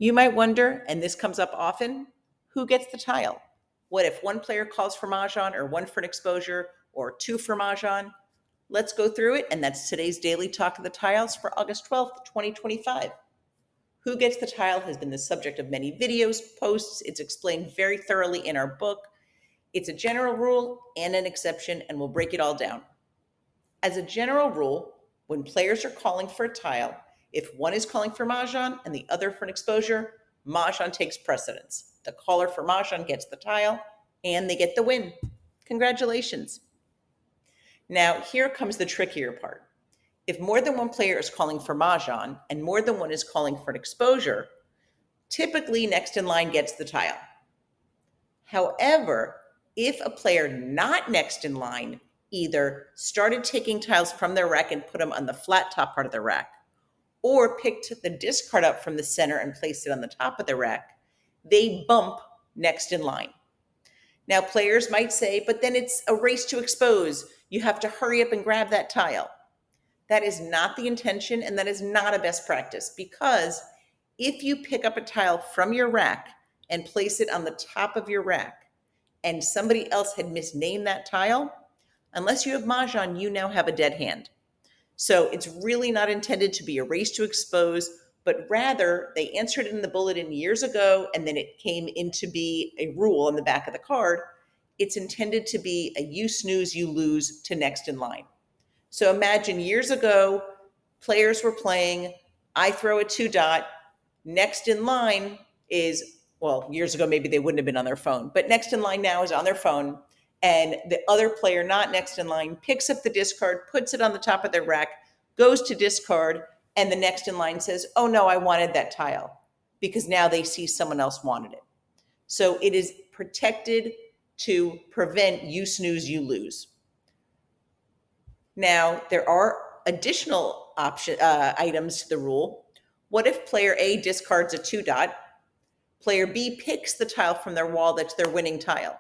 You might wonder, and this comes up often, who gets the tile? What if one player calls for Mahjong or one for an exposure or two for Mahjong? Let's go through it, and that's today's Daily Talk of the Tiles for August 12th, 2025. Who gets the tile has been the subject of many videos, posts. It's explained very thoroughly in our book. It's a general rule and an exception, and we'll break it all down. As a general rule, when players are calling for a tile, if one is calling for Mahjong and the other for an exposure, Mahjong takes precedence. The caller for Mahjong gets the tile and they get the win. Congratulations. Now, here comes the trickier part. If more than one player is calling for Mahjong and more than one is calling for an exposure, typically next in line gets the tile. However, if a player not next in line either started taking tiles from their rack and put them on the flat top part of the rack, or picked the discard up from the center and placed it on the top of the rack, they bump next in line. Now, players might say, but then it's a race to expose. You have to hurry up and grab that tile. That is not the intention, and that is not a best practice, because if you pick up a tile from your rack and place it on the top of your rack, and somebody else had misnamed that tile, unless you have Mahjong, you now have a dead hand. So it's really not intended to be a race to expose, but rather they answered it in the bulletin years ago, and then it came into be a rule on the back of the card. It's intended to be a you snooze, you lose to next in line. So imagine years ago, players were playing, I throw a 2-dot, next in line is, well, years ago, maybe they wouldn't have been on their phone, but next in line now is on their phone. And the other player not next in line picks up the discard, puts it on the top of their rack, goes to discard, and the next in line says, oh no, I wanted that tile, because now they see someone else wanted it. So it is protected to prevent you snooze, you lose. Now, there are additional items to the rule. What if player A discards a 2-dot? Player B picks the tile from their wall that's their winning tile.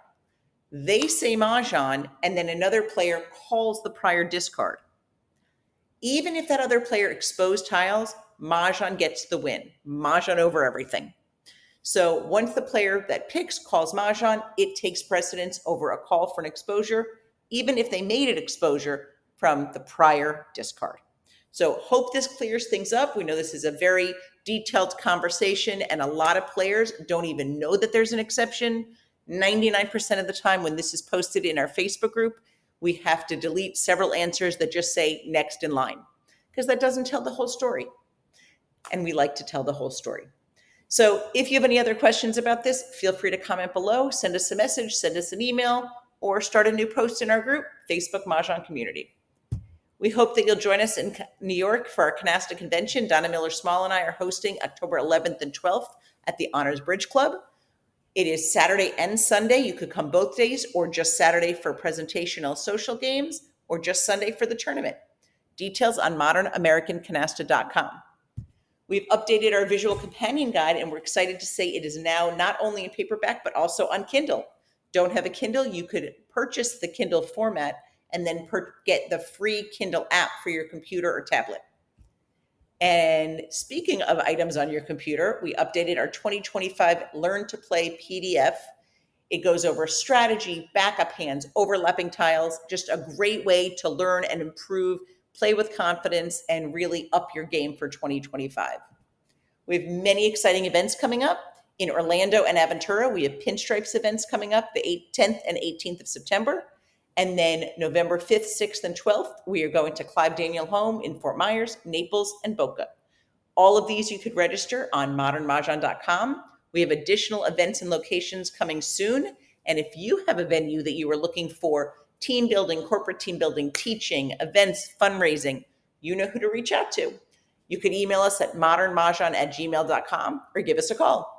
They say Mahjong, and then another player calls the prior discard. Even if that other player exposed tiles, Mahjong gets the win. Mahjong over everything. So once the player that picks calls Mahjong, it takes precedence over a call for an exposure, even if they made it exposure from the prior discard. So hope this clears things up. We know this is a very detailed conversation, and a lot of players don't even know that there's an exception. 99% of the time when this is posted in our Facebook group, we have to delete several answers that just say next in line, because that doesn't tell the whole story. And we like to tell the whole story. So if you have any other questions about this, feel free to comment below, send us a message, send us an email, or start a new post in our group, Facebook Mahjong Community. We hope that you'll join us in New York for our Canasta Convention. Donna Miller-Small and I are hosting October 11th and 12th at the Honors Bridge Club. It is Saturday and Sunday. You could come both days, or just Saturday for presentational social games, or just Sunday for the tournament. Details on modernamericancanasta.com. We've updated our visual companion guide, and we're excited to say it is now not only in paperback, but also on Kindle. Don't have a Kindle? You could purchase the Kindle format and then get the free Kindle app for your computer or tablet. And speaking of items on your computer, we updated our 2025 Learn to Play PDF. It goes over strategy, backup hands, overlapping tiles, just a great way to learn and improve, play with confidence, and really up your game for 2025. We have many exciting events coming up. In Orlando and Aventura, we have Pinstripes events coming up the 10th and 18th of September. And then November 5th, 6th, and 12th, we are going to Clive Daniel Home in Fort Myers, Naples, and Boca. All of these you could register on modernmahjong.com. We have additional events and locations coming soon. And if you have a venue that you are looking for team building, corporate team building, teaching, events, fundraising, you know who to reach out to. You can email us at modernmahjong@gmail.com or give us a call.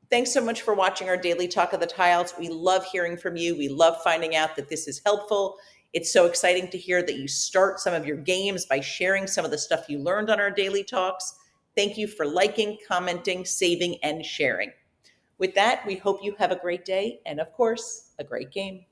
Thanks so much for watching our Daily Talk of the Tiles. We love hearing from you. We love finding out that this is helpful. It's so exciting to hear that you start some of your games by sharing some of the stuff you learned on our Daily Talks. Thank you for liking, commenting, saving, and sharing. With that, we hope you have a great day and, of course, a great game.